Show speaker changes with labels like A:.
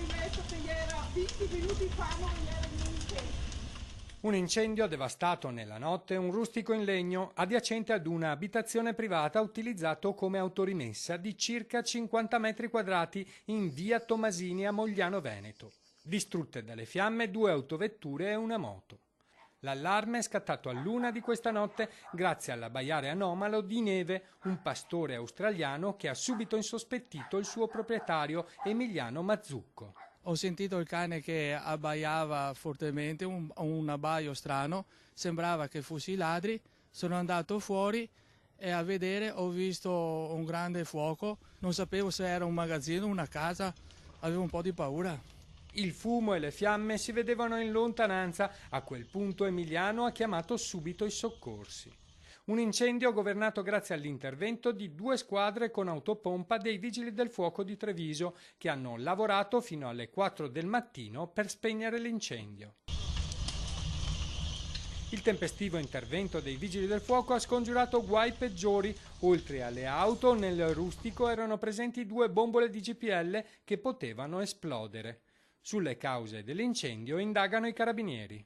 A: messo che gli era 20 minuti fa non gli era niente.
B: Un incendio ha devastato nella notte un rustico in legno adiacente ad una abitazione privata utilizzato come autorimessa di circa 50 metri quadrati in via Tomasini a Mogliano Veneto. Distrutte dalle fiamme 2 autovetture e una moto. L'allarme è scattato all'1 di questa notte grazie all'abbaiare anomalo di Neve, un pastore australiano che ha subito insospettito il suo proprietario Emiliano Mazzucco.
C: Ho sentito il cane che abbaiava fortemente, un abbaio strano, sembrava che fossi ladri, sono andato fuori e a vedere ho visto un grande fuoco, non sapevo se era un magazzino o una casa, avevo un po' di paura.
B: Il fumo e le fiamme si vedevano in lontananza, a quel punto Emiliano ha chiamato subito i soccorsi. Un incendio governato grazie all'intervento di 2 squadre con autopompa dei Vigili del Fuoco di Treviso che hanno lavorato fino alle 4 del mattino per spegnere l'incendio. Il tempestivo intervento dei Vigili del Fuoco ha scongiurato guai peggiori. Oltre alle auto, nel rustico erano presenti 2 bombole di GPL che potevano esplodere. Sulle cause dell'incendio indagano i carabinieri.